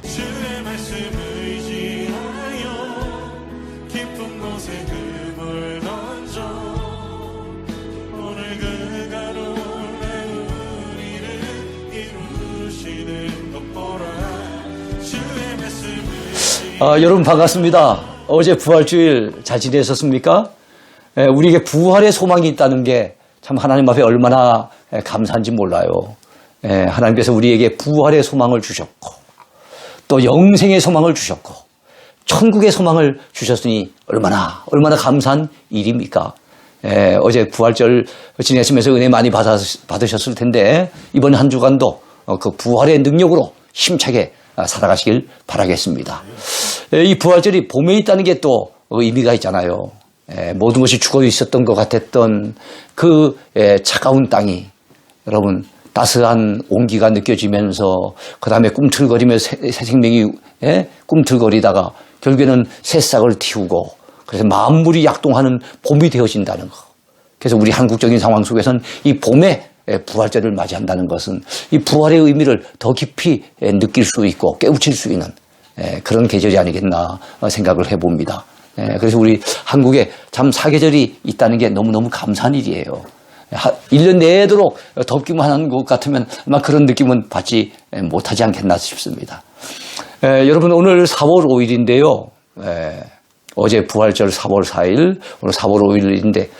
주의 말씀을 의지하여 깊은 곳에 금을 던져 오늘 그 가로에 우리를 이루시는 것 보라. 주의 말씀을 여러분 반갑습니다. 어제 부활주일 잘 지내셨습니까? 우리에게 부활의 소망이 있다는 게 참 하나님 앞에 얼마나 감사한지 몰라요. 하나님께서 우리에게 부활의 소망을 주셨고 또 영생의 소망을 주셨고 천국의 소망을 주셨으니 얼마나 감사한 일입니까? 어제 부활절 지내시면서 은혜 많이 받으셨을 텐데 이번 한 주간도 그 부활의 능력으로 힘차게 살아가시길 바라겠습니다. 이 부활절이 봄에 있다는 게 또 의미가 있잖아요. 모든 것이 죽어 있었던 것 같았던 그 차가운 땅이 여러분 따스한 온기가 느껴지면서 그 다음에 꿈틀거리며 새 생명이 꿈틀거리다가 결국에는 새싹을 틔우고 그래서 만물이 약동하는 봄이 되어진다는 거. 그래서 우리 한국적인 상황 속에서는 이 봄에 부활절을 맞이한다는 것은 이 부활의 의미를 더 깊이 느낄 수 있고 깨우칠 수 있는 그런 계절이 아니겠나 생각을 해봅니다. 그래서 우리 한국에 참 사계절이 있다는 게 너무너무 감사한 일이에요. 1년 내도록 덥기만 한 것 같으면 아마 그런 느낌은 받지 못하지 않겠나 싶습니다. 여러분 오늘 4월 5일인데요. 어제 부활절 4월 4일, 오늘 4월 5일인데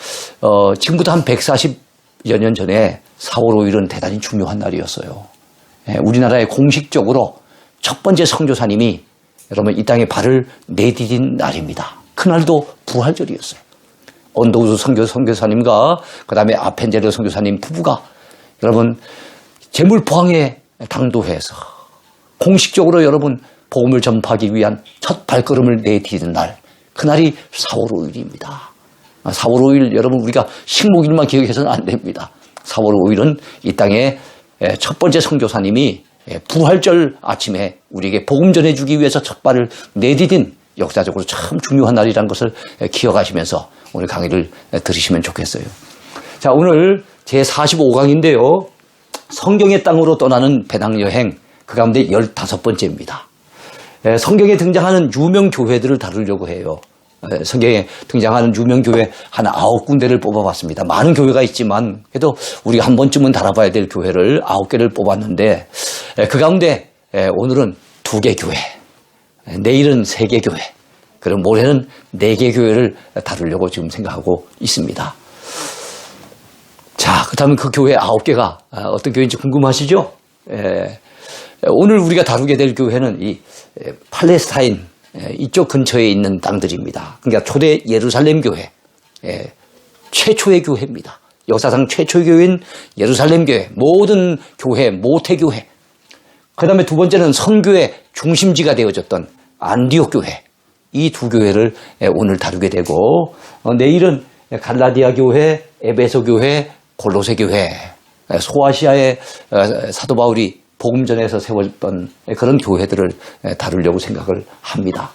지금부터 한 140여 년 전에 4월 5일은 대단히 중요한 날이었어요. 우리나라에 공식적으로 첫 번째 선교사님이 여러분 이 땅에 발을 내디딘 날입니다. 그날도 부활절이었어요. 언더우드 선교사님과 그 다음에 아펜제르 선교사님 부부가 여러분 제물포항에 당도해서 공식적으로 여러분 복음을 전파하기 위한 첫 발걸음을 내디딘 날, 그날이 4월 5일입니다. 4월 5일 여러분 우리가 식목일만 기억해서는 안 됩니다. 4월 5일은 이 땅에 첫 번째 선교사님이 부활절 아침에 우리에게 복음 전해주기 위해서 첫 발을 내디딘 역사적으로 참 중요한 날이라는 것을 기억하시면서 오늘 강의를 들으시면 좋겠어요. 자, 오늘 제45강인데요. 성경의 땅으로 떠나는 배낭여행, 그 가운데 15번째입니다. 성경에 등장하는 유명 교회들을 다루려고 해요. 성경에 등장하는 유명 교회 한 9군데를 뽑아봤습니다. 많은 교회가 있지만 그래도 우리가 한 번쯤은 달아봐야 될 교회를 9개를 뽑았는데 그 가운데 오늘은 2개 교회, 내일은 3개 교회, 그리고 모레는 4개 교회를 다루려고 지금 생각하고 있습니다. 자, 그렇다면 그 교회 9개가 어떤 교회인지 궁금하시죠? 오늘 우리가 다루게 될 교회는 이 팔레스타인 이쪽 근처에 있는 땅들입니다. 그러니까 초대 예루살렘 교회, 최초의 교회입니다. 역사상 최초의 교회인 예루살렘 교회, 모든 교회, 모태교회. 그 다음에 두 번째는 선교의 중심지가 되어졌던 안디옥 교회. 이 2교회를 오늘 다루게 되고 내일은 갈라디아 교회, 에베소 교회, 골로새 교회, 소아시아의 사도 바울이 복음 전에서 세웠던 그런 교회들을 다루려고 생각을 합니다.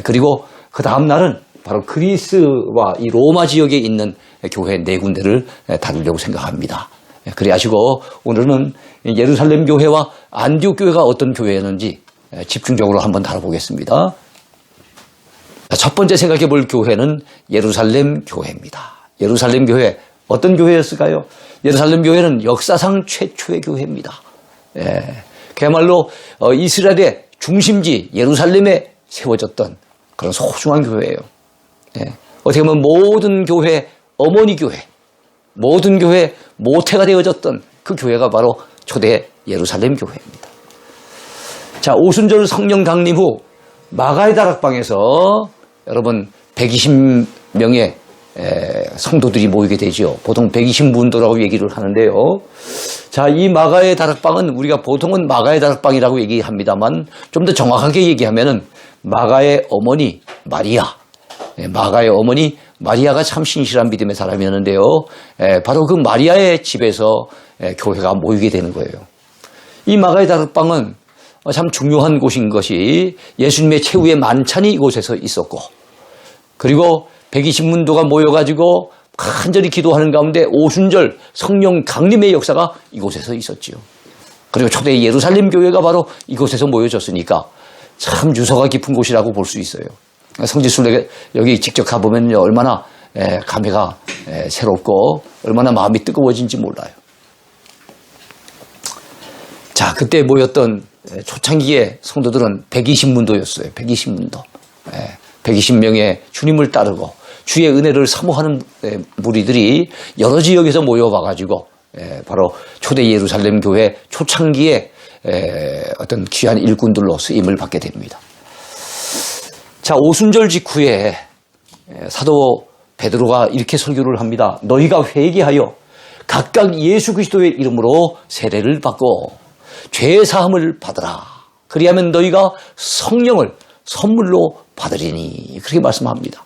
그리고 그 다음 날은 바로 그리스와 이 로마 지역에 있는 교회 4군데를 다루려고 생각합니다. 그래 하시고 오늘은 예루살렘 교회와 안디옥 교회가 어떤 교회였는지 집중적으로 한번 다뤄보겠습니다. 첫 번째 생각해 볼 교회는 예루살렘 교회입니다. 예루살렘 교회, 어떤 교회였을까요? 예루살렘 교회는 역사상 최초의 교회입니다. 그야말로 이스라엘의 중심지 예루살렘에 세워졌던 그런 소중한 교회예요. 어떻게 보면 모든 교회 어머니 교회, 모든 교회 모태가 되어졌던 그 교회가 바로 초대 예루살렘 교회입니다. 자, 오순절 성령 강림 후 마가의 다락방에서 여러분 120명의 성도들이 모이게 되죠. 보통 120문도라고 얘기를 하는데요. 자, 이 마가의 다락방은 우리가 보통은 마가의 다락방이라고 얘기합니다만 좀 더 정확하게 얘기하면은 마가의 어머니 마리아, 마가의 어머니 마리아가 참 신실한 믿음의 사람이었는데요. 바로 그 마리아의 집에서 교회가 모이게 되는 거예요. 이 마가의 다락방은 참 중요한 곳인 것이 예수님의 최후의 만찬이 이곳에서 있었고, 그리고 120문도가 모여가지고 간절히 기도하는 가운데 오순절 성령 강림의 역사가 이곳에서 있었지요. 그리고 초대 예루살렘 교회가 바로 이곳에서 모여졌으니까 참 유서가 깊은 곳이라고 볼 수 있어요. 성지순례 여기 직접 가보면 얼마나 감회가 새롭고 얼마나 마음이 뜨거워진지 몰라요. 자, 그때 모였던 초창기의 성도들은 120문도였어요. 120문도. 120명의 주님을 따르고 주의 은혜를 사모하는 무리들이 여러 지역에서 모여와가지고 바로 초대 예루살렘 교회 초창기에 어떤 귀한 일꾼들로 쓰임을 받게 됩니다. 자, 오순절 직후에 사도 베드로가 이렇게 설교를 합니다. 너희가 회개하여 각각 예수 그리스도의 이름으로 세례를 받고 죄 사함을 받으라. 그리하면 너희가 성령을 선물로 받으리니. 그렇게 말씀합니다.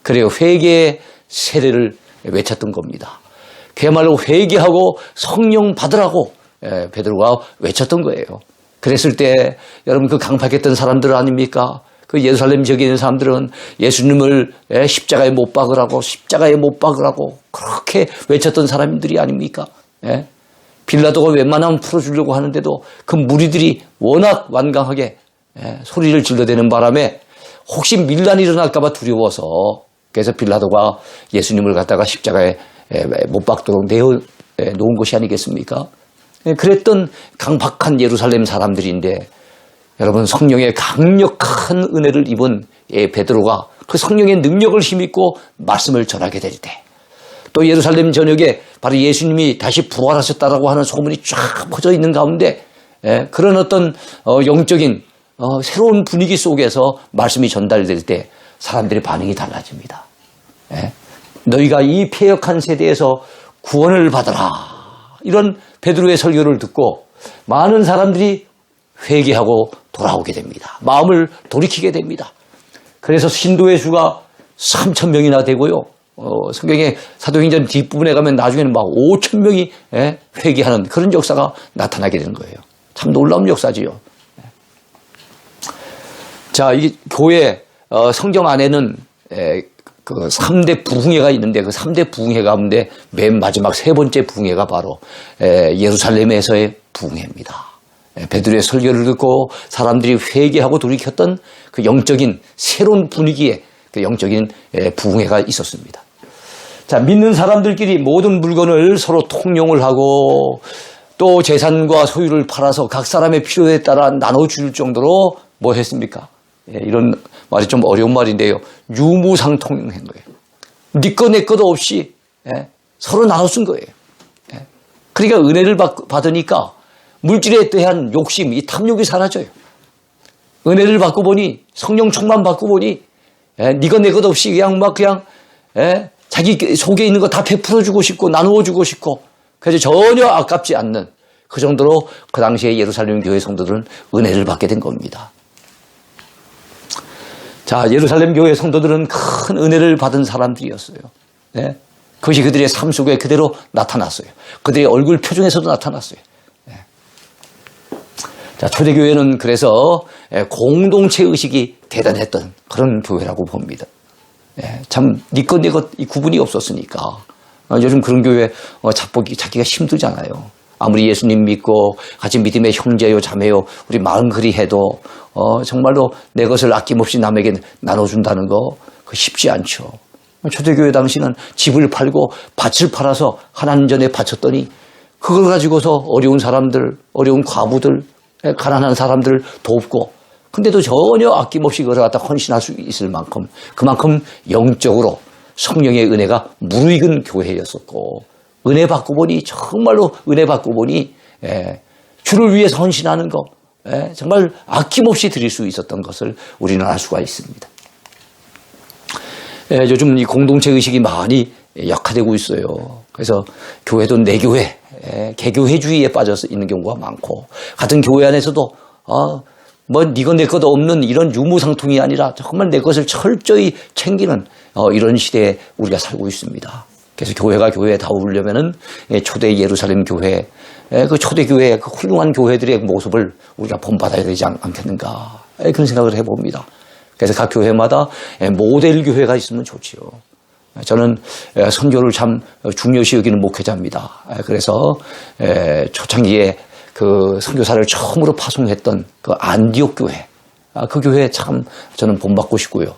그래요. 회개의 세례를 외쳤던 겁니다. 그야말로 회개하고 성령 받으라고 베드로가 외쳤던 거예요. 그랬을 때 여러분 그 강팍했던 사람들 아닙니까? 그 예루살렘 지역에 있는 사람들은 예수님을 십자가에 못 박으라고 십자가에 못 박으라고 그렇게 외쳤던 사람들이 아닙니까? 빌라도가 웬만하면 풀어주려고 하는데도 그 무리들이 워낙 완강하게 소리를 질러대는 바람에 혹시 밀란이 일어날까 봐 두려워서 그래서 빌라도가 예수님을 갖다가 십자가에 못 박도록 내어놓은 것이 아니겠습니까? 그랬던 강박한 예루살렘 사람들인데 여러분 성령의 강력한 은혜를 입은 베드로가 그 성령의 능력을 힘입고 말씀을 전하게 될 때 또 예루살렘 전역에 바로 예수님이 다시 부활하셨다라고 하는 소문이 쫙 퍼져 있는 가운데 그런 어떤 영적인 새로운 분위기 속에서 말씀이 전달될 때 사람들의 반응이 달라집니다. 너희가 이 패역한 세대에서 구원을 받아라. 이런 베드로의 설교를 듣고 많은 사람들이 회개하고 돌아오게 됩니다. 마음을 돌이키게 됩니다. 그래서 신도의 수가 3,000명이나 되고요. 성경의 사도행전 뒷부분에 가면 나중에는 막 5,000명이 회개하는 그런 역사가 나타나게 되는 거예요. 참 놀라운 역사지요. 자, 이 교회 성경 안에는 그 3대 부흥회가 있는데 그 3대 부흥회 가운데 맨 마지막 세 번째 부흥회가 바로 예루살렘에서의 부흥회입니다. 베드로의 설교를 듣고 사람들이 회개하고 돌이켰던 그 영적인 새로운 분위기의 그 영적인 부흥회가 있었습니다. 자, 믿는 사람들끼리 모든 물건을 서로 통용을 하고 또 재산과 소유를 팔아서 각 사람의 필요에 따라 나눠줄 정도로 뭐 했습니까? 이런 말이 좀 어려운 말인데요. 유무상통한 거예요. 네 거 내 것도 없이 서로 나눠 쓴 거예요. 그러니까 은혜를 받으니까 물질에 대한 욕심, 이 탐욕이 사라져요. 은혜를 받고 보니 성령 충만 받고 보니 네 것 내 것 없이 그냥 자기 속에 있는 거 다 베풀어주고 싶고 나누어주고 싶고 그래서 전혀 아깝지 않는 그 정도로 그 당시에 예루살렘 교회 성도들은 은혜를 받게 된 겁니다. 자, 예루살렘 교회 성도들은 큰 은혜를 받은 사람들이었어요. 네? 그것이 그들의 삶 속에 그대로 나타났어요. 그들의 얼굴 표정에서도 나타났어요. 네. 자, 초대교회는 그래서 공동체 의식이 대단했던 그런 교회라고 봅니다. 참, 네 것, 내 것, 이 구분이 없었으니까. 요즘 그런 교회 찾기가 힘들잖아요. 아무리 예수님 믿고 같이 믿음의 형제요, 자매요, 우리 마음 그리 해도 정말로 내 것을 아낌없이 남에게 나눠준다는 거 그거 쉽지 않죠. 초대교회 당시는 집을 팔고 밭을 팔아서 하나님 전에 바쳤더니 그걸 가지고서 어려운 사람들, 어려운 과부들, 가난한 사람들 돕고 근데도 전혀 아낌없이 그걸 갖다 헌신할 수 있을 만큼 그만큼 영적으로 성령의 은혜가 무르익은 교회였었고 은혜 받고 보니 정말로 은혜 받고 보니 주를 위해서 헌신하는 거 정말 아낌없이 드릴 수 있었던 것을 우리는 알 수가 있습니다. 요즘 이 공동체 의식이 많이 약화되고 있어요. 그래서 교회도 내교회, 개교회주의에 빠져서 있는 경우가 많고 같은 교회 안에서도 뭐 니거 내 것도 없는 이런 유무상통이 아니라 정말 내 것을 철저히 챙기는 이런 시대에 우리가 살고 있습니다. 그래서 교회가 교회다우려면은 초대 예루살렘 교회, 그 초대 교회의 그 훌륭한 교회들의 모습을 우리가 본받아야 되지 않겠는가 그런 생각을 해봅니다. 그래서 각 교회마다 모델 교회가 있으면 좋지요. 저는 선교를 참 중요시 여기는 목회자입니다. 그래서 초창기에 그 선교사를 처음으로 파송했던 그 안디옥 교회. 그 교회 참 저는 본받고 싶고요.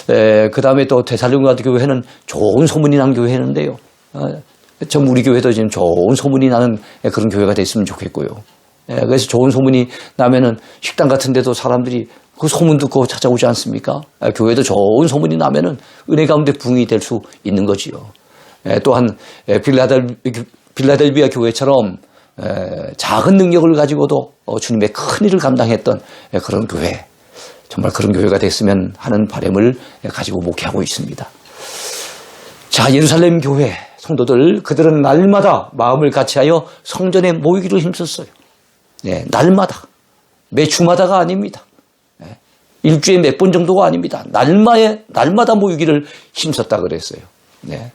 그 다음에 또 데살로니가 교회는 좋은 소문이 난 교회인데요. 전 우리 교회도 지금 좋은 소문이 나는 그런 교회가 됐으면 좋겠고요. 그래서 좋은 소문이 나면은 식당 같은 데도 사람들이 그 소문 듣고 찾아오지 않습니까? 교회도 좋은 소문이 나면은 은혜 가운데 부흥이 될 수 있는 거지요. 또한 빌라델비아 교회처럼 작은 능력을 가지고도 주님의 큰 일을 감당했던 그런 교회, 정말 그런 교회가 됐으면 하는 바람을 가지고 목회하고 있습니다. 자, 예루살렘 교회 성도들, 그들은 날마다 마음을 같이하여 성전에 모이기로 힘썼어요. 네, 날마다, 매 주마다가 아닙니다. 일주일에 몇 번 정도가 아닙니다. 날마다 모이기를 힘썼다 그랬어요. 네.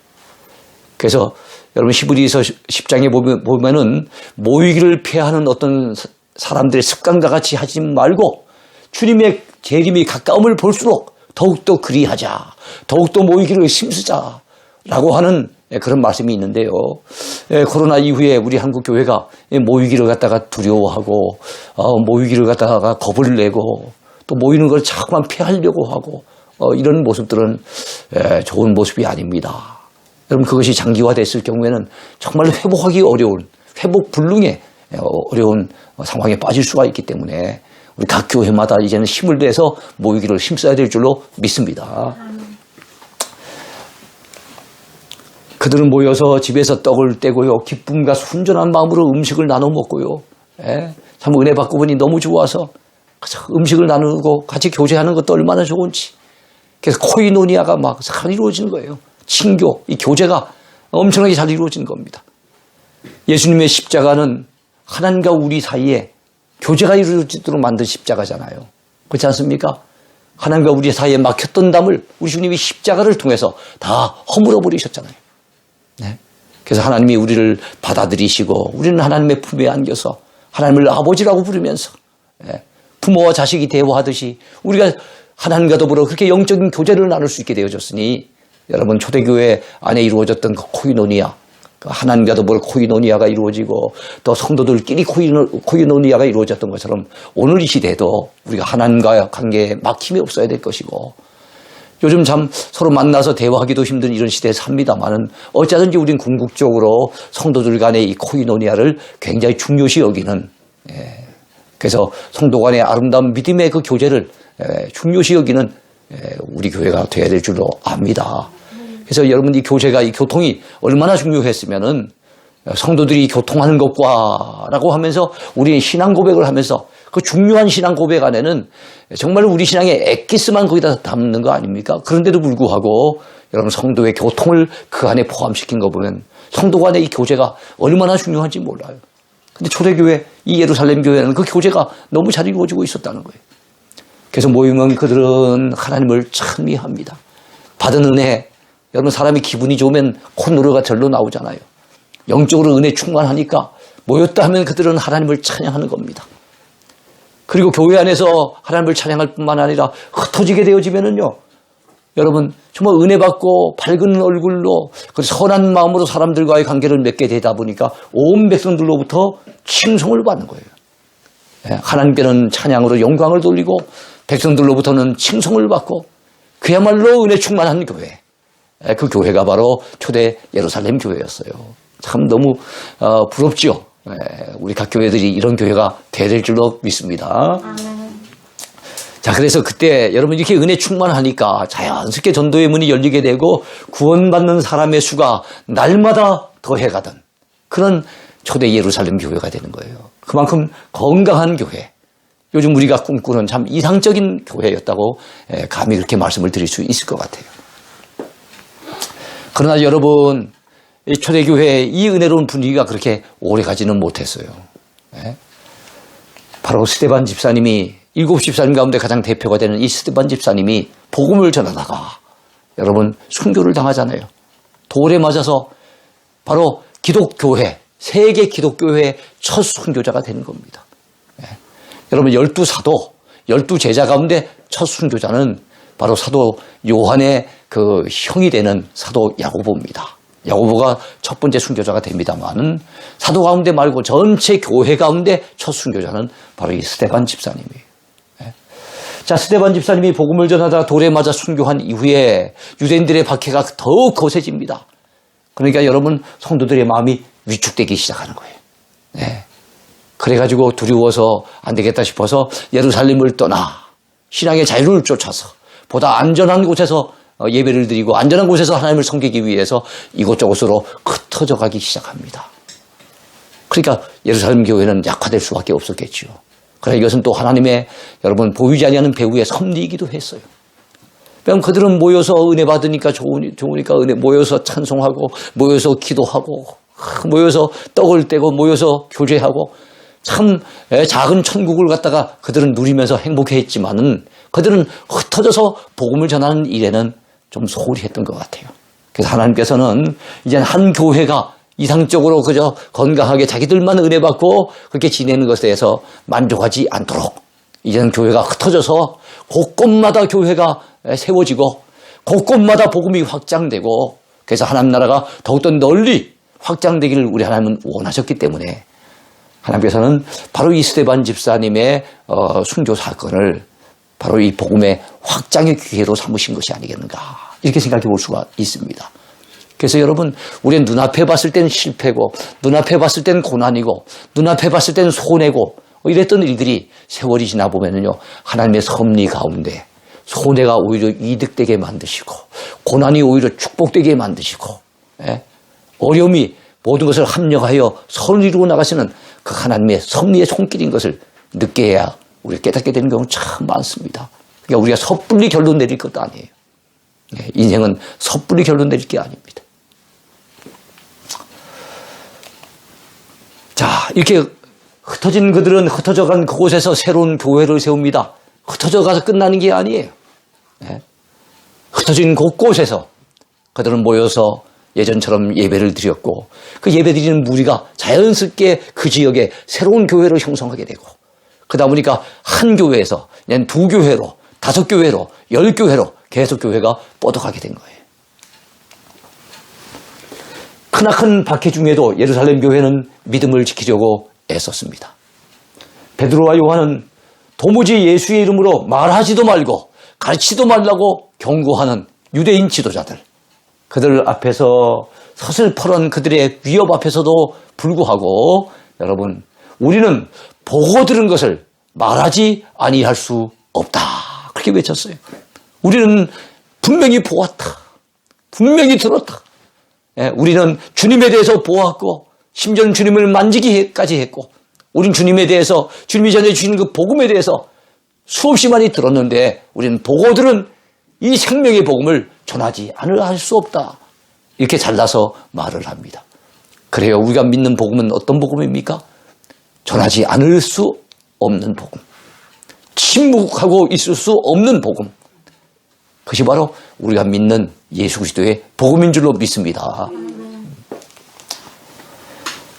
그래서 여러분 히브리서 10장에 보면은 모이기를 폐하는 어떤 사람들의 습관과 같이 하지 말고 주님의 재림이 가까움을 볼수록 더욱더 그리하자, 더욱더 모이기를 힘쓰자라고 하는 그런 말씀이 있는데요. 코로나 이후에 우리 한국 교회가 모이기를 갖다가 두려워하고 모이기를 갖다가 겁을 내고 또 모이는 걸 자꾸만 피하려고 하고 이런 모습들은 좋은 모습이 아닙니다. 여러분 그것이 장기화됐을 경우에는 정말 회복하기 어려운, 회복 불능의 어려운 상황에 빠질 수가 있기 때문에 우리 각 교회마다 이제는 힘을 내서 모이기를 힘써야 될 줄로 믿습니다. 그들은 모여서 집에서 떡을 떼고요, 기쁨과 순전한 마음으로 음식을 나눠 먹고요. 참 은혜 받고 보니 너무 좋아서 음식을 나누고 같이 교제하는 것도 얼마나 좋은지. 그래서 코이노니아가 막 잘 이루어지는 거예요. 친교, 이 교제가 엄청나게 잘 이루어진 겁니다. 예수님의 십자가는 하나님과 우리 사이에 교제가 이루어지도록 만든 십자가잖아요. 그렇지 않습니까? 하나님과 우리 사이에 막혔던 담을 우리 주님이 십자가를 통해서 다 허물어 버리셨잖아요. 네. 그래서 하나님이 우리를 받아들이시고 우리는 하나님의 품에 안겨서 하나님을 아버지라고 부르면서 부모와 자식이 대화하듯이 우리가 하나님과 더불어 그렇게 영적인 교제를 나눌 수 있게 되어졌으니 여러분 초대교회 안에 이루어졌던 그 코이노니아, 하나님과 더불어 코이노니아가 이루어지고 또 성도들끼리 코이노니아가 이루어졌던 것처럼 오늘 이 시대에도 우리가 하나님과 관계에 막힘이 없어야 될 것이고 요즘 참 서로 만나서 대화하기도 힘든 이런 시대에 삽니다만은 어쩌든지 우린 궁극적으로 성도들 간의 이 코이노니아를 굉장히 중요시 여기는 그래서 성도 간의 아름다운 믿음의 그 교제를 중요시 여기는 우리 교회가 되어야 될 줄로 압니다. 그래서 여러분 이 교제가 이 교통이 얼마나 중요했으면은 성도들이 교통하는 것과라고 하면서 우리 신앙 고백을 하면서 그 중요한 신앙 고백 안에는 정말 우리 신앙의 엑기스만 거기다 담는 거 아닙니까? 그런데도 불구하고 여러분 성도의 교통을 그 안에 포함시킨 거 보면 성도 간의 이 교제가 얼마나 중요한지 몰라요. 근데 초대교회 이 예루살렘 교회는 그 교제가 너무 잘 이루어지고 있었다는 거예요. 그래서 모이면 그들은 하나님을 찬미합니다. 받은 은혜, 여러분 사람이 기분이 좋으면 콧노래가 절로 나오잖아요. 영적으로 은혜 충만하니까 모였다 하면 그들은 하나님을 찬양하는 겁니다. 그리고 교회 안에서 하나님을 찬양할 뿐만 아니라 흩어지게 되어지면은요, 여러분 정말 은혜 받고 밝은 얼굴로 그 선한 마음으로 사람들과의 관계를 맺게 되다 보니까 온 백성들로부터 칭송을 받는 거예요. 하나님께는 찬양으로 영광을 돌리고 백성들로부터는 칭송을 받고 그야말로 은혜 충만한 교회. 그 교회가 바로 초대 예루살렘 교회였어요. 참 너무 부럽죠. 우리 각 교회들이 이런 교회가 돼야 될 줄로 믿습니다. 자, 그래서 그때 여러분 이렇게 은혜 충만하니까 자연스럽게 전도의 문이 열리게 되고 구원받는 사람의 수가 날마다 더해가던 그런 초대 예루살렘 교회가 되는 거예요. 그만큼 건강한 교회. 요즘 우리가 꿈꾸는 참 이상적인 교회였다고 감히 그렇게 말씀을 드릴 수 있을 것 같아요. 그러나 여러분, 이 초대교회의 이 은혜로운 분위기가 그렇게 오래 가지는 못했어요. 바로 스데반 집사님이, 7 집사님 가운데 가장 대표가 되는 이 스데반 집사님이 복음을 전하다가 여러분 순교를 당하잖아요. 돌에 맞아서 바로 기독교회, 세계 기독교회의 첫 순교자가 되는 겁니다. 여러분 12사도, 12제자 가운데 첫 순교자는 바로 사도 요한의 그 형이 되는 사도 야고보입니다. 야고보가 첫 번째 순교자가 됩니다만 사도 가운데 말고 전체 교회 가운데 첫 순교자는 바로 이 스데반 집사님이에요. 자, 스데반 집사님이 복음을 전하다 돌에 맞아 순교한 이후에 유대인들의 박해가 더욱 거세집니다. 그러니까 여러분 성도들의 마음이 위축되기 시작하는 거예요. 네. 그래가지고 두려워서 안 되겠다 싶어서 예루살렘을 떠나 신앙의 자유를 쫓아서 보다 안전한 곳에서 예배를 드리고 안전한 곳에서 하나님을 섬기기 위해서 이곳저곳으로 흩어져 가기 시작합니다. 그러니까 예루살렘 교회는 약화될 수밖에 없었겠죠. 그러나 이것은 또 하나님의 여러분 보이지 아니하는 배후의 섭리이기도 했어요. 왜냐하면 그들은 모여서 은혜 받으니까 좋으니까 은혜 모여서 찬송하고 모여서 기도하고 모여서 떡을 떼고 모여서 교제하고 참 작은 천국을 갖다가 그들은 누리면서 행복해했지만은 그들은 흩어져서 복음을 전하는 일에는 좀 소홀히 했던 것 같아요. 그래서 하나님께서는 이제 한 교회가 이상적으로 그저 건강하게 자기들만 은혜 받고 그렇게 지내는 것에 대해서 만족하지 않도록 이제는 교회가 흩어져서 곳곳마다 교회가 세워지고 곳곳마다 복음이 확장되고 그래서 하나님 나라가 더욱더 널리 확장되기를 우리 하나님은 원하셨기 때문에 하나님께서는 바로 이 스데반 집사님의 순교 사건을 바로 이 복음의 확장의 기회로 삼으신 것이 아니겠는가 이렇게 생각해 볼 수가 있습니다. 그래서 여러분 우리는 눈앞에 봤을 땐 실패고 눈앞에 봤을 땐 고난이고 눈앞에 봤을 땐 손해고 이랬던 일들이 세월이 지나 보면은요 하나님의 섭리 가운데 손해가 오히려 이득되게 만드시고 고난이 오히려 축복되게 만드시고 어려움이 모든 것을 합력하여 선을 이루고 나가시는 그 하나님의 섭리의 손길인 것을 늦게 해야 우리가 깨닫게 되는 경우 참 많습니다. 그러니까 우리가 섣불리 결론 내릴 것도 아니에요. 인생은 섣불리 결론 내릴 게 아닙니다. 자, 이렇게 흩어진 그들은 흩어져간 그곳에서 새로운 교회를 세웁니다. 흩어져가서 끝나는 게 아니에요. 흩어진 곳곳에서 그들은 모여서 예전처럼 예배를 드렸고 그 예배 드리는 무리가 자연스럽게 그 지역에 새로운 교회를 형성하게 되고 그러다 보니까 한 교회에서 그냥 두 교회로 5교회로 10교회로 계속 교회가 뻗어가게 된 거예요. 크나큰 박해 중에도 예루살렘 교회는 믿음을 지키려고 애썼습니다. 베드로와 요한은 도무지 예수의 이름으로 말하지도 말고 가르치지도 말라고 경고하는 유대인 지도자들 그들 앞에서 서슬퍼런 그들의 위협 앞에서도 불구하고 여러분 우리는 보고 들은 것을 말하지 아니할 수 없다 그렇게 외쳤어요. 우리는 분명히 보았다. 분명히 들었다. 우리는 주님에 대해서 보았고 심지어는 주님을 만지기까지 했고 우린 주님에 대해서 주님이 전해주시는 그 복음에 대해서 수없이 많이 들었는데 우리는 보고 들은 이 생명의 복음을 전하지 않으려 할 수 없다. 이렇게 잘라서 말을 합니다. 그래요. 우리가 믿는 복음은 어떤 복음입니까? 전하지 않을 수 없는 복음. 침묵하고 있을 수 없는 복음. 그것이 바로 우리가 믿는 예수 그리스도의 복음인 줄로 믿습니다.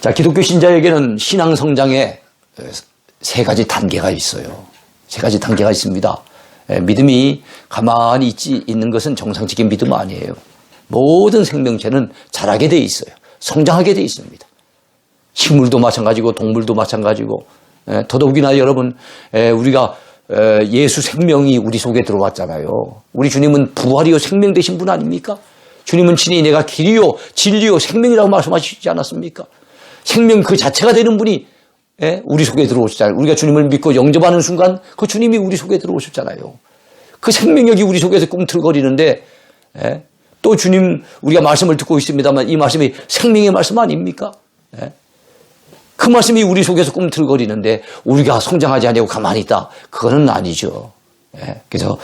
자, 기독교 신자에게는 신앙 성장에 3가지 단계가 있어요. 3가지 단계가 있습니다. 믿음이 가만히 있는 것은 정상적인 믿음 아니에요. 모든 생명체는 자라게 돼 있어요. 성장하게 돼 있습니다. 식물도 마찬가지고 동물도 마찬가지고 더더욱이나 여러분 우리가 예수 생명이 우리 속에 들어왔잖아요. 우리 주님은 부활이요 생명 되신 분 아닙니까? 주님은 친히 내가 길이요 진리요 생명이라고 말씀하시지 않았습니까? 생명 그 자체가 되는 분이 우리 속에 들어오셨잖아요. 우리가 주님을 믿고 영접하는 순간 그 주님이 우리 속에 들어오셨잖아요. 그 생명력이 우리 속에서 꿈틀거리는데 또 주님 우리가 말씀을 듣고 있습니다만 이 말씀이 생명의 말씀 아닙니까? 그 말씀이 우리 속에서 꿈틀거리는데 우리가 성장하지 않고 가만히 있다. 그거는 아니죠. 그래서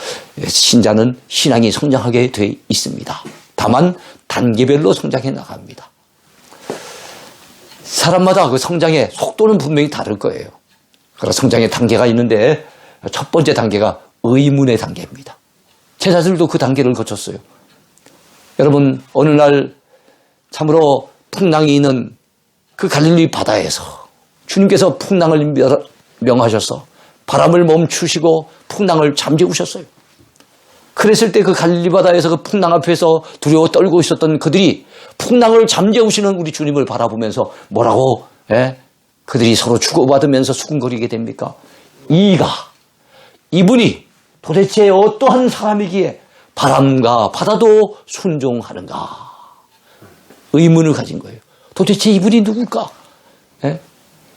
신자는 신앙이 성장하게 돼 있습니다. 다만 단계별로 성장해 나갑니다. 사람마다 그 성장의 속도는 분명히 다를 거예요. 그래서 성장의 단계가 있는데 첫 번째 단계가 의문의 단계입니다. 제자들도 그 단계를 거쳤어요. 여러분 어느 날 참으로 풍랑이 있는 그 갈릴리 바다에서 주님께서 풍랑을 명하셔서 바람을 멈추시고 풍랑을 잠재우셨어요. 그랬을 때 그 갈릴리 바다에서 그 풍랑 앞에서 두려워 떨고 있었던 그들이 풍랑을 잠재우시는 우리 주님을 바라보면서 뭐라고 그들이 서로 주고받으면서 수군거리게 됩니까? 이분이 도대체 어떠한 사람이기에 바람과 바다도 순종하는가? 의문을 가진 거예요. 도대체 이분이 누굴까?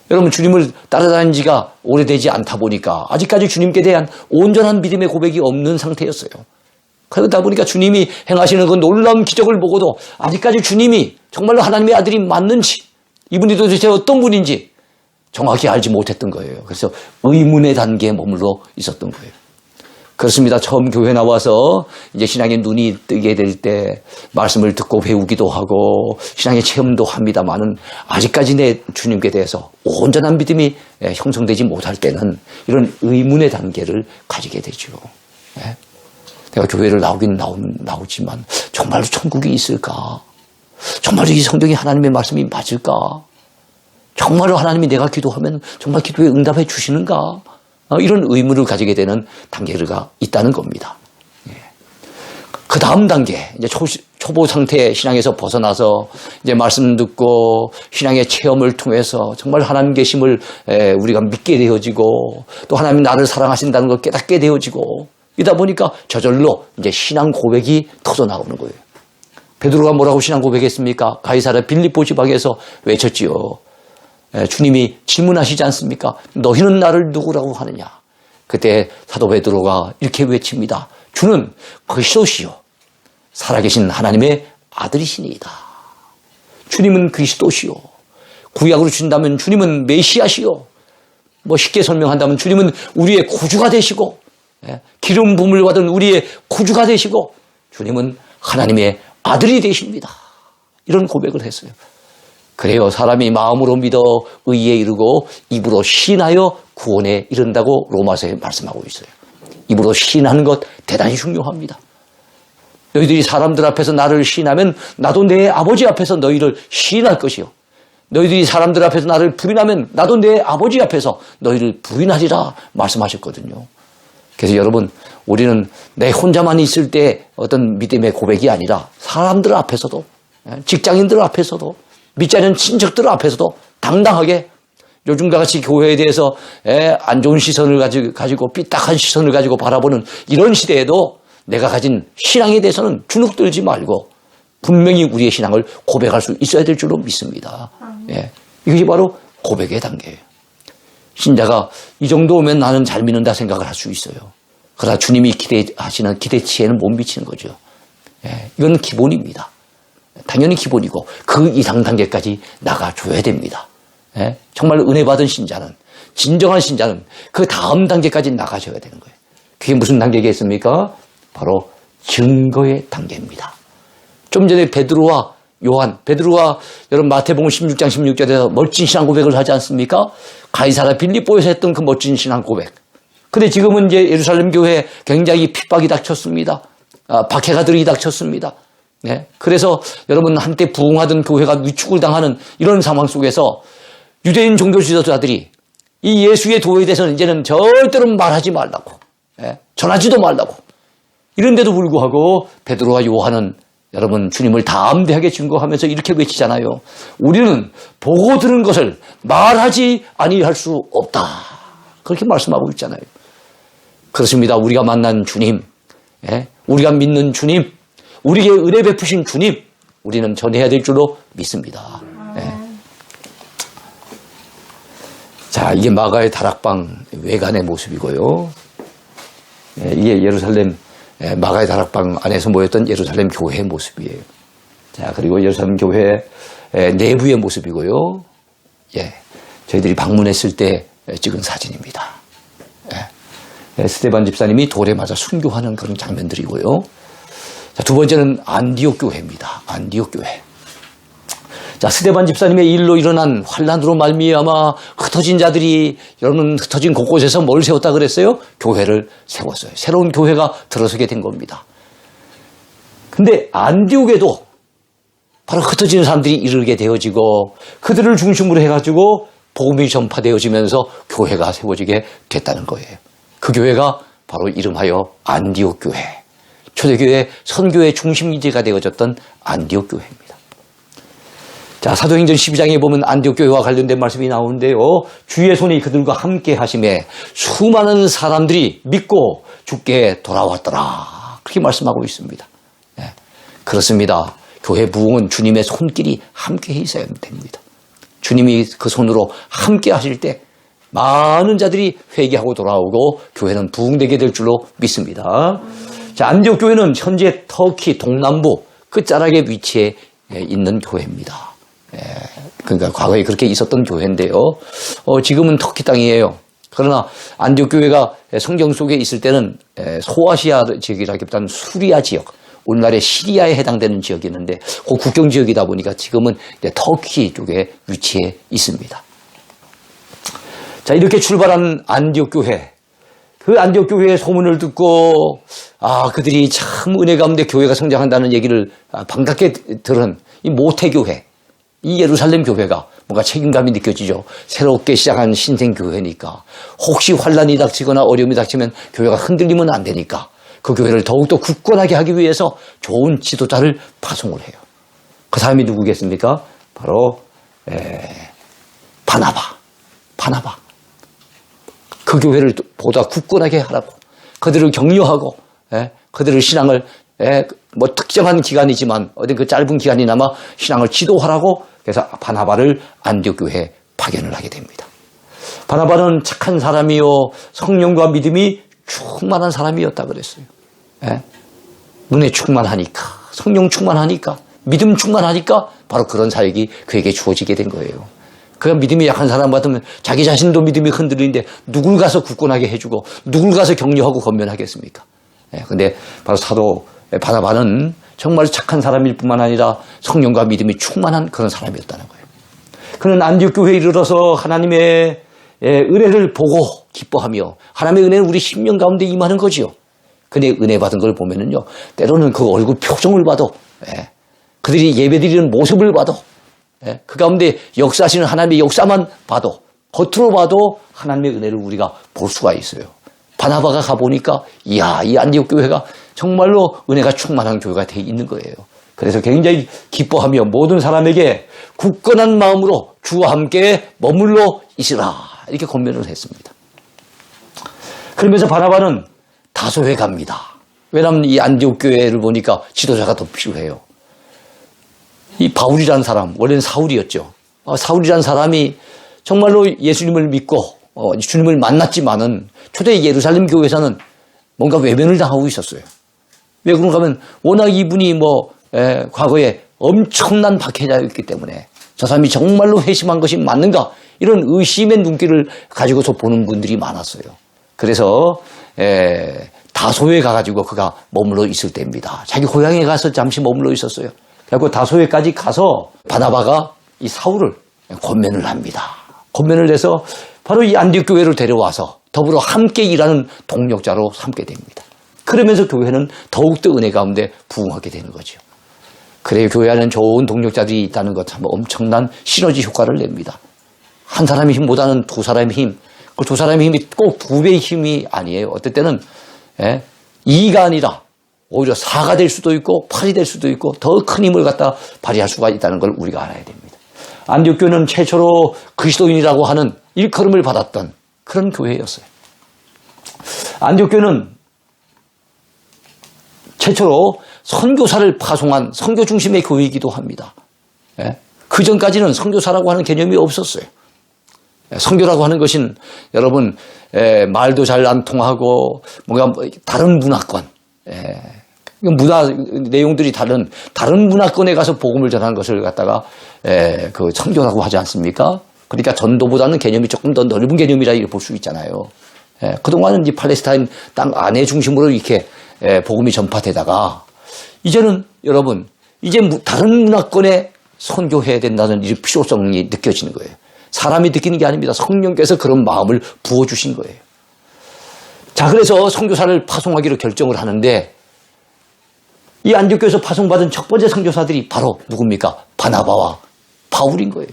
여러분, 주님을 따라다닌 지가 오래되지 않다 보니까 아직까지 주님께 대한 온전한 믿음의 고백이 없는 상태였어요. 그러다 보니까 주님이 행하시는 그 놀라운 기적을 보고도 아직까지 주님이 정말로 하나님의 아들이 맞는지, 이분이 도대체 어떤 분인지 정확히 알지 못했던 거예요. 그래서 의문의 단계에 머물러 있었던 거예요. 그렇습니다. 처음 교회 나와서 이제 신앙의 눈이 뜨게 될 때 말씀을 듣고 배우기도 하고 신앙의 체험도 합니다만은 아직까지 내 주님께 대해서 온전한 믿음이 형성되지 못할 때는 이런 의문의 단계를 가지게 되죠. 내가 교회를 나오지만 정말로 천국이 있을까? 정말로 이 성경이 하나님의 말씀이 맞을까? 정말로 하나님이 내가 기도하면 정말 기도에 응답해 주시는가? 이런 의문을 가지게 되는 단계가 있다는 겁니다. 그 다음 단계, 이제 초보 상태의 신앙에서 벗어나서 이제 말씀 듣고 신앙의 체험을 통해서 정말 하나님 계심을 우리가 믿게 되어지고 또 하나님이 나를 사랑하신다는 걸 깨닫게 되어지고 이다 보니까 저절로 이제 신앙 고백이 터져 나오는 거예요. 베드로가 뭐라고 신앙 고백했습니까? 가이사랴 빌립보 지방에서 외쳤지요. 주님이 질문하시지 않습니까? 너희는 나를 누구라고 하느냐? 그때 사도 베드로가 이렇게 외칩니다. 주는 그리스도시요 살아계신 하나님의 아들이시니이다. 주님은 그리스도시요. 구약으로 준다면 주님은 메시아시요. 뭐 쉽게 설명한다면 주님은 우리의 구주가 되시고 기름 부음을 받은 우리의 구주가 되시고 주님은 하나님의 아들이 되십니다. 이런 고백을 했어요. 그래요. 사람이 마음으로 믿어 의에 이르고 입으로 시인하여 구원에 이른다고 로마서에 말씀하고 있어요. 입으로 시인하는 것 대단히 중요합니다. 너희들이 사람들 앞에서 나를 시인하면 나도 내 아버지 앞에서 너희를 시인할 것이요. 너희들이 사람들 앞에서 나를 부인하면 나도 내 아버지 앞에서 너희를 부인하리라 말씀하셨거든요. 그래서 여러분, 우리는 내 혼자만 있을 때 어떤 믿음의 고백이 아니라 사람들 앞에서도, 직장인들 앞에서도, 믿지 않는 친척들 앞에서도 당당하게 요즘과 같이 교회에 대해서 안 좋은 시선을 가지고 삐딱한 시선을 가지고 바라보는 이런 시대에도 내가 가진 신앙에 대해서는 주눅들지 말고 분명히 우리의 신앙을 고백할 수 있어야 될 줄로 믿습니다. 이것이 바로 고백의 단계예요. 신자가 이 정도 오면 나는 잘 믿는다 생각을 할 수 있어요. 그러나 주님이 기대하시는 기대치에는 못 미치는 거죠. 이건 기본입니다. 당연히 기본이고 그 이상 단계까지 나가줘야 됩니다. 정말 은혜 받은 신자는, 진정한 신자는 그 다음 단계까지 나가셔야 되는 거예요. 그게 무슨 단계겠습니까? 바로 증거의 단계입니다. 좀 전에 베드로가 여러분 마태복음 16장 16절에서 멋진 신앙 고백을 하지 않습니까? 가이사랴 빌립보에서 했던 그 멋진 신앙 고백. 근데 지금은 이제 예루살렘 교회에 굉장히 핍박이 닥쳤습니다. 박해가 들이 닥쳤습니다. 그래서 여러분 한때 부흥하던 교회가 위축을 당하는 이런 상황 속에서 유대인 종교 지도자들이 이 예수의 도에 대해서는 이제는 절대로 말하지 말라고, 전하지도 말라고. 이런데도 불구하고 베드로와 요한은 여러분 주님을 담대하게 증거하면서 이렇게 외치잖아요. 우리는 보고 들은 것을 말하지 아니할 수 없다. 그렇게 말씀하고 있잖아요. 그렇습니다. 우리가 만난 주님, 우리가 믿는 주님, 우리에게 은혜 베푸신 주님, 우리는 전해야 될 줄로 믿습니다. 자, 이게 마가의 다락방 외관의 모습이고요. 이게 예루살렘 마가의 다락방 안에서 모였던 예루살렘 교회의 모습이에요. 자, 그리고 예루살렘 교회 내부의 모습이고요. 저희들이 방문했을 때 찍은 사진입니다. 스데반 집사님이 돌에 맞아 순교하는 그런 장면들이고요. 자, 두 번째는 안디옥 교회입니다. 안디옥 교회. 자, 스데반 집사님의 일로 일어난 환란으로 말미암아 흩어진 자들이 여러분 흩어진 곳곳에서 뭘 세웠다 그랬어요? 교회를 세웠어요. 새로운 교회가 들어서게 된 겁니다. 근데 안디옥에도 바로 흩어지는 사람들이 이르게 되어지고 그들을 중심으로 해가지고 복음이 전파되어지면서 교회가 세워지게 됐다는 거예요. 그 교회가 바로 이름하여 안디옥 교회. 초대교회 선교의 중심지가 되어졌던 안디옥 교회입니다. 자, 사도행전 12장에 보면 안디옥 교회와 관련된 말씀이 나오는데요. 주의 손이 그들과 함께 하심에 수많은 사람들이 믿고 주께 돌아왔더라. 그렇게 말씀하고 있습니다. 네, 그렇습니다. 교회 부흥은 주님의 손길이 함께 있어야 됩니다. 주님이 그 손으로 함께 하실 때 많은 자들이 회개하고 돌아오고 교회는 부흥되게 될 줄로 믿습니다. 자, 안디옥 교회는 현재 터키 동남부 끝자락에 위치해 있는 교회입니다. 그러니까 과거에 그렇게 있었던 교회인데요. 지금은 터키 땅이에요. 그러나 안디옥 교회가 성경 속에 있을 때는 소아시아 지역이라기보다는 수리아 지역, 오늘날의 시리아에 해당되는 지역이었는데 그 국경 지역이다 보니까 지금은 터키 쪽에 위치해 있습니다. 자, 이렇게 출발한 안디옥 교회. 그 안디옥 교회의 소문을 듣고 그들이 참 은혜 가운데 교회가 성장한다는 얘기를 반갑게 들은 이 모태교회, 이 예루살렘 교회가 뭔가 책임감이 느껴지죠. 새롭게 시작한 신생교회니까 혹시 환란이 닥치거나 어려움이 닥치면 교회가 흔들리면 안 되니까 그 교회를 더욱더 굳건하게 하기 위해서 좋은 지도자를 파송을 해요. 그 사람이 누구겠습니까? 바로 바나바. 그 교회를 보다 굳건하게 하라고, 그들을 격려하고, 그들을 신앙을 뭐 특정한 기간이지만 어디 그 짧은 기간이나마 신앙을 지도하라고, 그래서 바나바를 안디옥 교회에 파견을 하게 됩니다. 바나바는 착한 사람이요 성령과 믿음이 충만한 사람이었다 그랬어요. 은혜 충만하니까, 성령 충만하니까, 믿음 충만하니까 바로 그런 사역이 그에게 주어지게 된 거예요. 그가 믿음이 약한 사람 같으면 자기 자신도 믿음이 흔들리는데 누굴 가서 굳건하게 해주고 누굴 가서 격려하고 건면하겠습니까? 근데 바로 사도 바나바는 정말 착한 사람일 뿐만 아니라 성령과 믿음이 충만한 그런 사람이었다는 거예요. 그는 안디옥 교회에 이르러서 하나님의 은혜를 보고 기뻐하며 하나님의 은혜는 우리 심령 가운데 임하는 거지요. 근데 은혜 받은 걸 보면은요, 때로는 그 얼굴 표정을 봐도, 그들이 예배드리는 모습을 봐도, 그 가운데 역사하시는 하나님의 역사만 봐도, 겉으로 봐도 하나님의 은혜를 우리가 볼 수가 있어요. 바나바가 가보니까 이야, 이 안디옥 교회가 정말로 은혜가 충만한 교회가 돼 있는 거예요. 그래서 굉장히 기뻐하며 모든 사람에게 굳건한 마음으로 주와 함께 머물러 있으라, 이렇게 권면을 했습니다. 그러면서 바나바는 다소에 갑니다. 왜냐하면 이 안디옥 교회를 보니까 지도자가 더 필요해요. 이 바울이라는 사람, 원래는 사울이었죠. 사울이라는 사람이 정말로 예수님을 믿고 주님을 만났지만은 초대 예루살렘 교회에서는 뭔가 외면을 당하고 있었어요. 왜 그런가 하면 워낙 이분이 과거에 엄청난 박해자였기 때문에 저 사람이 정말로 회심한 것이 맞는가, 이런 의심의 눈길을 가지고서 보는 분들이 많았어요. 그래서 다소에 가가지고 그가 머물러 있을 때입니다. 자기 고향에 가서 잠시 머물러 있었어요. 그리고 다소에까지 가서 바나바가 이 사울을 권면을 합니다. 권면을 해서 바로 이 안디옥 교회를 데려와서 더불어 함께 일하는 동력자로 삼게 됩니다. 그러면서 교회는 더욱더 은혜 가운데 부흥하게 되는 거죠. 그래요, 교회 안에는 좋은 동력자들이 있다는 것, 참 엄청난 시너지 효과를 냅니다. 한 사람의 힘보다는 두 사람의 힘, 그 두 사람의 힘이 꼭 두 배의 힘이 아니에요. 어떨 때는 2가 아니라 오히려 4가 될 수도 있고 8이 될 수도 있고 더 큰 힘을 갖다 발휘할 수가 있다는 걸 우리가 알아야 됩니다. 안디옥 교회는 최초로 그리스도인이라고 하는 일컬음을 받았던 그런 교회였어요. 안디옥 교회는 최초로 선교사를 파송한 선교 중심의 교회이기도 합니다. 그 전까지는 선교사라고 하는 개념이 없었어요. 선교라고 하는 것은 여러분 말도 잘 안 통하고 뭔가 다른 문화권, 문화 내용들이 다른 문화권에 가서 복음을 전하는 것을 갖다가 그 선교라고 하지 않습니까? 그러니까 전도보다는 개념이 조금 더 넓은 개념이라 볼 수 있잖아요. 그동안은 이 팔레스타인 땅 안에 중심으로 이렇게 복음이 전파되다가 이제는 여러분 이제 다른 문화권에 선교해야 된다는 이 필요성이 느껴지는 거예요. 사람이 느끼는 게 아닙니다. 성령께서 그런 마음을 부어주신 거예요. 자, 그래서 선교사를 파송하기로 결정을 하는데 이 안디옥교에서 파송받은 첫 번째 선교사들이 바로 누굽니까? 바나바와 바울인 거예요.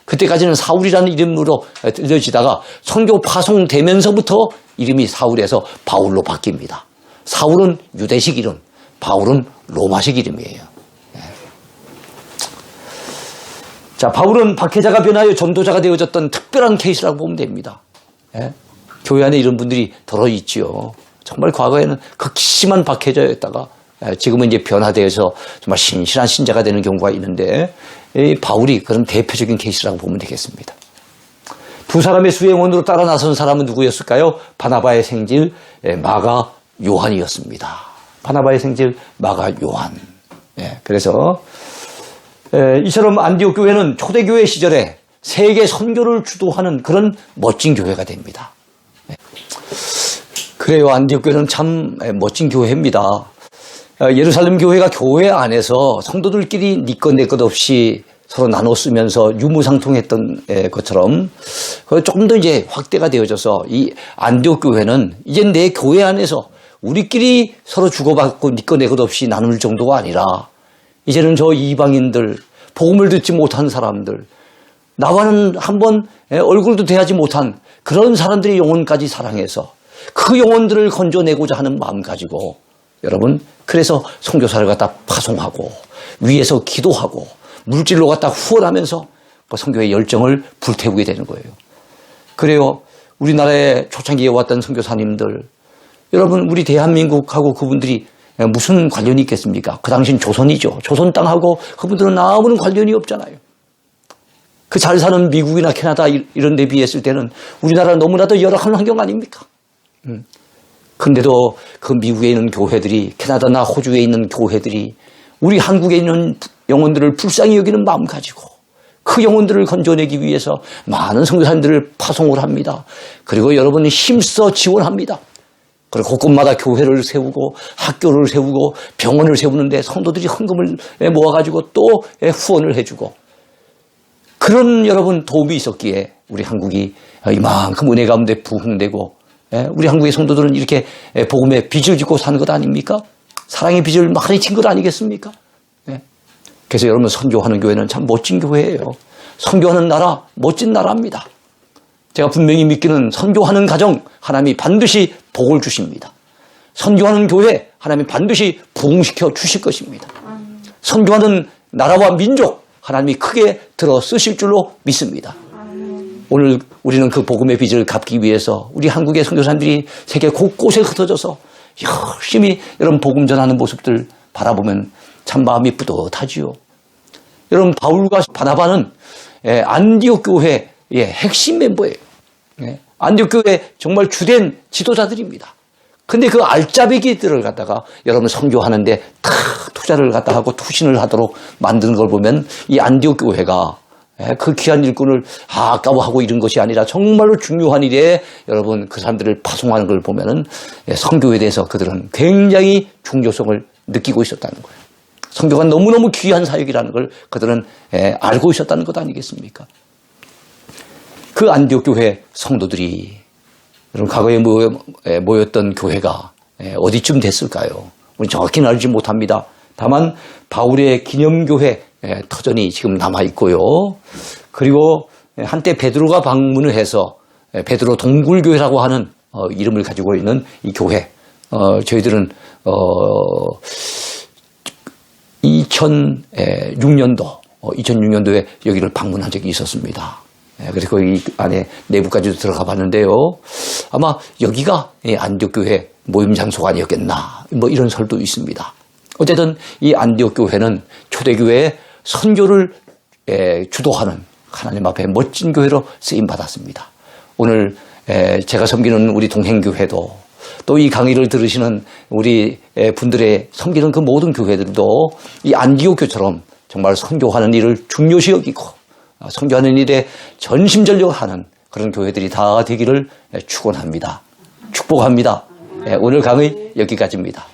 그때까지는 사울이라는 이름으로 들려지다가 선교 파송되면서부터 이름이 사울에서 바울로 바뀝니다. 사울은 유대식 이름, 바울은 로마식 이름이에요. 자, 바울은 박해자가 변하여 전도자가 되어졌던 특별한 케이스라고 보면 됩니다. 예? 교회 안에 이런 분들이 덜어 있지요. 정말 과거에는 극심한 박해자였다가 지금은 이제 변화되어서 정말 신실한 신자가 되는 경우가 있는데 이 바울이 그런 대표적인 케이스라고 보면 되겠습니다. 두 사람의 수행원으로 따라 나선 사람은 누구였을까요? 바나바의 생질 마가 요한이었습니다. 바나바의 생질 마가 요한. 그래서 이처럼 안디옥 교회는 초대교회 시절에 세계 선교를 주도하는 그런 멋진 교회가 됩니다. 그래요. 안디옥 교회는 참 멋진 교회입니다. 예루살렘 교회가 교회 안에서 성도들끼리 니 것 내 것 없이 서로 나눠 쓰면서 유무상통했던 것처럼 조금 더 이제 확대가 되어져서 이 안디옥 교회는 이제 내 교회 안에서 우리끼리 서로 주고받고 니 것 내 것 없이 나눌 정도가 아니라 이제는 저 이방인들, 복음을 듣지 못한 사람들, 나와는 한번 얼굴도 대하지 못한 그런 사람들의 영혼까지 사랑해서 그 영혼들을 건져내고자 하는 마음 가지고 여러분, 그래서 선교사를 갖다 파송하고 위에서 기도하고 물질로 갖다 후원하면서 그 선교의 열정을 불태우게 되는 거예요. 그래요. 우리나라에 초창기에 왔던 선교사님들, 여러분 우리 대한민국하고 그분들이 무슨 관련이 있겠습니까? 그 당시는 조선이죠. 조선 땅하고 그분들은 아무런 관련이 없잖아요. 그 잘 사는 미국이나 캐나다 이런 데 비했을 때는 우리나라는 너무나도 열악한 환경 아닙니까? 근데도 그 미국에 있는 교회들이, 캐나다나 호주에 있는 교회들이 우리 한국에 있는 영혼들을 불쌍히 여기는 마음 가지고 그 영혼들을 건져내기 위해서 많은 선교사님들을 파송을 합니다. 그리고 여러분이 힘써 지원합니다. 그리고 곳곳마다 교회를 세우고 학교를 세우고 병원을 세우는데 성도들이 헌금을 모아가지고 또 후원을 해주고 그런 여러분 도움이 있었기에 우리 한국이 이만큼 은혜 가운데 부흥되고 우리 한국의 성도들은 이렇게 복음의 빚을 짓고 사는 것 아닙니까? 사랑의 빚을 많이 진 것 아니겠습니까? 그래서 여러분 선교하는 교회는 참 멋진 교회예요. 선교하는 나라, 멋진 나라입니다. 제가 분명히 믿기는 선교하는 가정 하나님이 반드시 복을 주십니다. 선교하는 교회 하나님이 반드시 부흥시켜 주실 것입니다. 선교하는 나라와 민족 하나님이 크게 들어 쓰실 줄로 믿습니다. 오늘 우리는 그 복음의 빚을 갚기 위해서 우리 한국의 선교사님들이 세계 곳곳에 흩어져서 열심히 여러분 복음 전하는 모습들 바라보면 참 마음이 뿌듯하지요. 여러분 바울과 바나바는 안디옥 교회의 핵심 멤버예요. 안디옥 교회 정말 주된 지도자들입니다. 근데 그 알짜배기들을 갖다가 여러분 선교하는데 다 투자를 갖다 하고 투신을 하도록 만드는 걸 보면 이 안디옥 교회가 그 귀한 일꾼을 아까워하고 이런 것이 아니라 정말로 중요한 일에 여러분 그 사람들을 파송하는 걸 보면은 선교에 대해서 그들은 굉장히 중요성을 느끼고 있었다는 거예요. 선교가 너무너무 귀한 사역이라는 걸 그들은 알고 있었다는 것 아니겠습니까? 그 안디옥 교회 성도들이 여러분 과거에 모였던 교회가 어디쯤 됐을까요? 우리 정확히는 알지 못합니다. 다만 바울의 기념교회 터전이 지금 남아있고요. 그리고 한때 베드로가 방문을 해서 베드로 동굴교회라고 하는 이름을 가지고 있는 이 교회, 저희들은 2006년도에 여기를 방문한 적이 있었습니다. 그래서 이 안에 내부까지도 들어가 봤는데요. 아마 여기가 안디옥 교회 모임 장소가 아니었겠나 뭐 이런 설도 있습니다. 어쨌든 이 안디옥 교회는 초대교회의 선교를 주도하는 하나님 앞에 멋진 교회로 쓰임받았습니다. 오늘 제가 섬기는 우리 동행교회도 또 이 강의를 들으시는 우리 분들의 섬기는 그 모든 교회들도 이 안디옥 교처럼 정말 선교하는 일을 중요시 여기고 선교하는 일에 전심전력하는 그런 교회들이 다 되기를 축원합니다. 축복합니다. 오늘 강의 여기까지입니다.